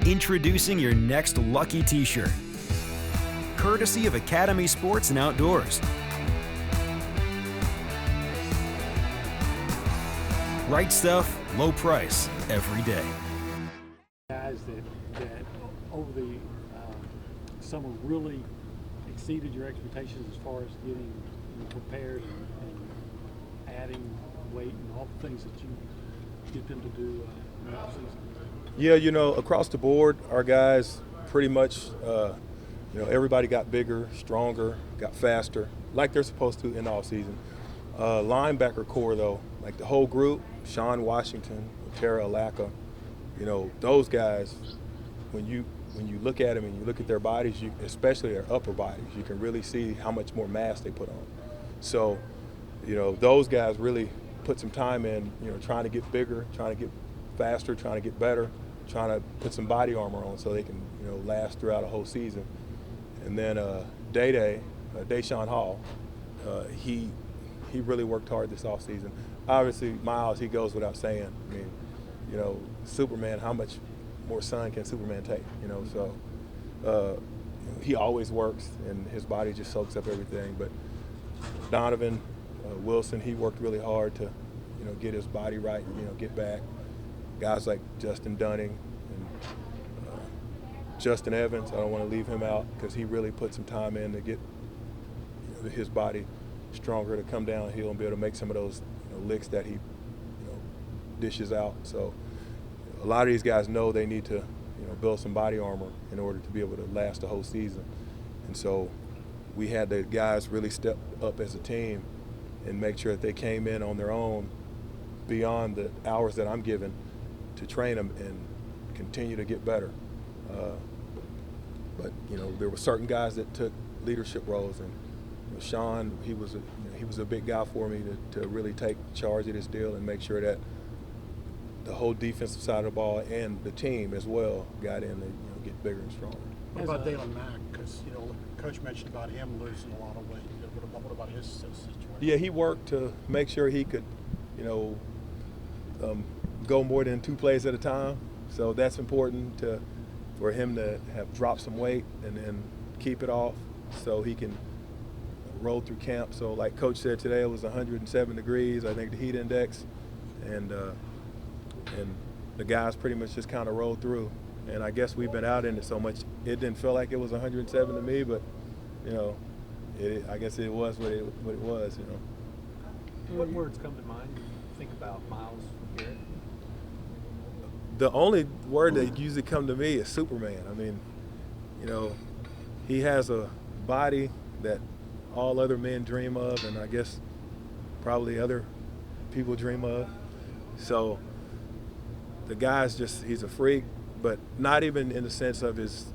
Introducing your next lucky t-shirt. Courtesy of Academy Sports and Outdoors. Right stuff, low price, every day. Guys that over the summer really exceeded your expectations as far as getting prepared and adding weight and all the things that you get them to do in the offseason? Yeah, across the board, our guys pretty much, everybody got bigger, stronger, got faster, like they're supposed to in the offseason. Linebacker core, though, like the whole group, Sean Washington, Tara Alaka, those guys, when you look at them and you look at their bodies, especially their upper bodies, you can really see how much more mass they put on. So, those guys really put some time in, trying to get bigger, trying to get faster, trying to get better, trying to put some body armor on so they can, last throughout a whole season. And then Deshaun Hall, he really worked hard this offseason. Obviously, Miles, he goes without saying. I mean, Superman, how much more sun can Superman take? So he always works, and his body just soaks up everything. But Donovan Wilson, he worked really hard to, get his body right, get back. Guys like Justin Dunning and Justin Evans, I don't want to leave him out because he really put some time in to get his body stronger to come downhill and be able to make some of those licks that he dishes out. So a lot of these guys know they need to build some body armor in order to be able to last the whole season. And so we had the guys really step up as a team and make sure that they came in on their own beyond the hours that I'm given to train them and continue to get better. But there were certain guys that took leadership roles, and Sean, he was a big guy for me to really take charge of this deal and make sure that the whole defensive side of the ball and the team as well got in to get bigger and stronger. What about Dalen Mack? Because Coach mentioned about him losing a lot of weight. What about his situation? Yeah, he worked to make sure he could, go more than 2 plays at a time. So that's important for him to have dropped some weight and then keep it off so he can roll through camp. So like Coach said today, it was 107 degrees, I think, the heat index, and the guys pretty much just kind of rolled through. And I guess we've been out in it so much, it didn't feel like it was 107 to me, but I guess it was what it was. What words come to mind when you think about Miles Garrett? The only word that usually come to me is Superman. I mean, he has a body that all other men dream of, and I guess probably other people dream of. So the guy's he's a freak, but not even in the sense of his,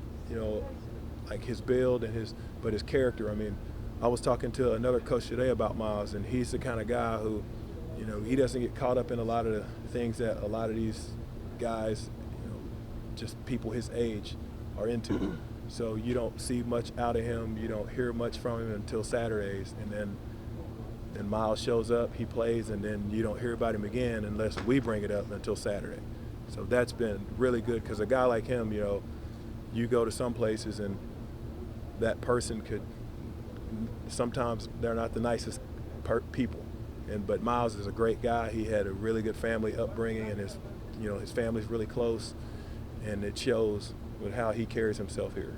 like his build and but his character. I mean, I was talking to another coach today about Miles, and he's the kind of guy who, he doesn't get caught up in a lot of the things that a lot of these guys, just people his age are into. So you don't see much out of him. You don't hear much from him until Saturdays, and then Miles shows up, he plays, and then you don't hear about him again unless we bring it up until Saturday. So that's been really good because a guy like him, you go to some places and that person could, sometimes they're not the nicest people. But Miles is a great guy. He had a really good family upbringing, and his family's really close, and it shows with how he carries himself here.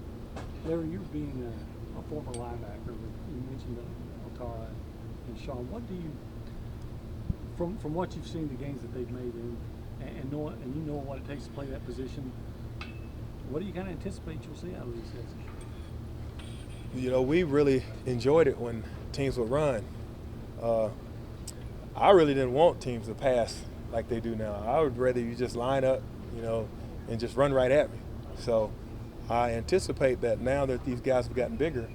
Larry, you being a former linebacker, you mentioned Otara and Sean. What do you, from what you've seen the games that they've made and you know what it takes to play that position, what do you kind of anticipate you'll see out of these guys? We really enjoyed it when teams would run. I really didn't want teams to pass like they do now. I would rather you just line up, and just run right at me. So I anticipate that now that these guys have gotten bigger,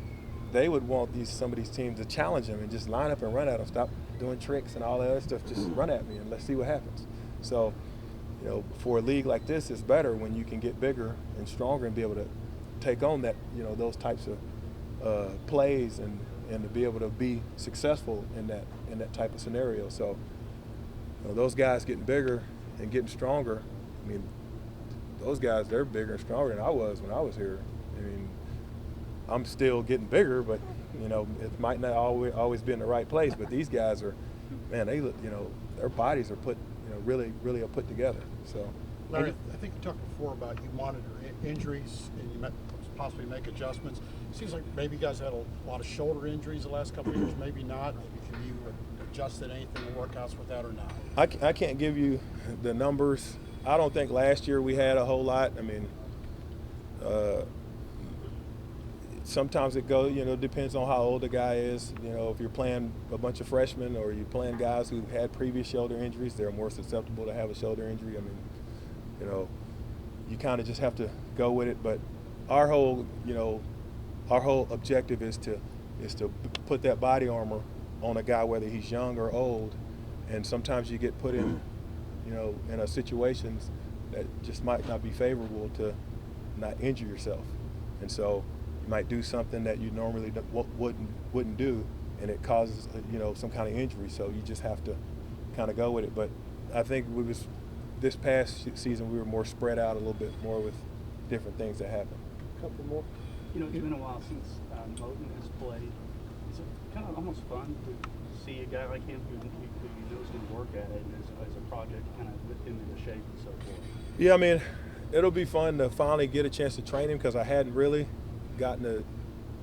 they would want some of these teams to challenge them and just line up and run at them. Stop doing tricks and all that other stuff. Just run at me and let's see what happens. So, for a league like this, it's better when you can get bigger and stronger and be able to take on that, those types of plays and to be able to be successful in that type of scenario. So those guys getting bigger and getting stronger, I mean, those guys, they're bigger and stronger than I was when I was here. I mean, I'm still getting bigger, but it might not always be in the right place. But these guys are, man, they look, their bodies are put, really are put together. So, Larry, I think you talked before about you monitor injuries and you might possibly make adjustments. It seems like maybe you guys had a lot of shoulder injuries the last couple of years, maybe not. Maybe have you adjusted anything in workouts with that or not? I can't give you the numbers. I don't think last year we had a whole lot. I mean, sometimes it goes, depends on how old the guy is. If you're playing a bunch of freshmen or you're playing guys who had previous shoulder injuries, they're more susceptible to have a shoulder injury. I mean, you kind of just have to go with it. But our whole objective is to put that body armor on a guy, whether he's young or old. And sometimes you get put in, in a situations that just might not be favorable to not injure yourself. And so you might do something that you normally wouldn't do, and it causes some kind of injury. So you just have to kind of go with it. But I think this past season we were more spread out a little bit more with different things that happened. A couple more. It's been a while since Moten has played. Is it kind of almost fun to see a guy like him who you know is going to work at it as a project, kind of whip him into shape and so forth? Yeah, I mean, it'll be fun to finally get a chance to train him because I hadn't really gotten to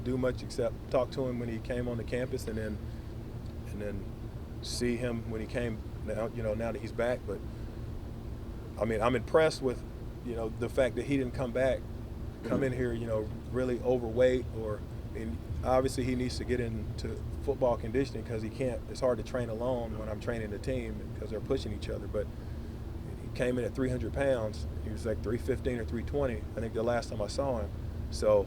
do much except talk to him when he came on the campus and then see him when he came now that he's back. But I mean, I'm impressed with the fact that he didn't come in here really overweight, or obviously he needs to get into football conditioning because it's hard to train alone when I'm training the team because they're pushing each other. But he came in at 300 pounds. He was like 315 or 320, I think, the last time I saw him. So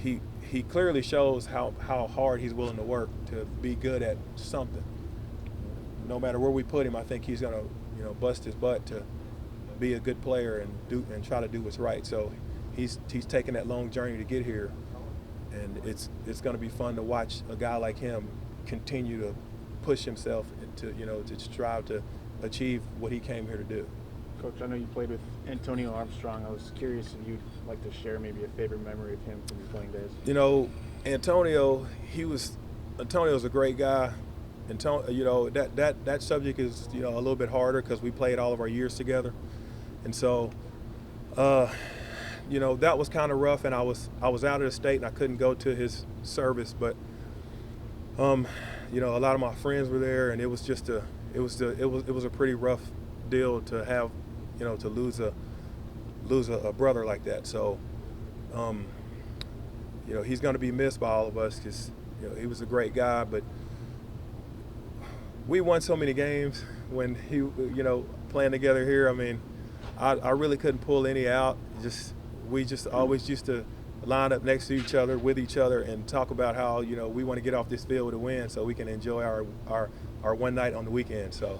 he clearly shows how hard he's willing to work to be good at something. No matter where we put him, I think he's going to bust his butt to be a good player and try to do what's right. So he's taken that long journey to get here, and it's going to be fun to watch a guy like him continue to push himself to strive to achieve what he came here to do. Coach, I know you played with Antonio Armstrong. I was curious if you'd like to share maybe a favorite memory of him from your playing days. Antonio's a great guy. And that subject is a little bit harder because we played all of our years together, and so that was kind of rough. And I was out of the state and I couldn't go to his service, but a lot of my friends were there, and it was a pretty rough deal to have to lose a brother like that. So he's going to be missed by all of us because he was a great guy, but we won so many games when he, playing together here. I mean, I really couldn't pull any out. We just always used to line up next to each other, with each other, and talk about how, we want to get off this field with a win so we can enjoy our one night on the weekend. So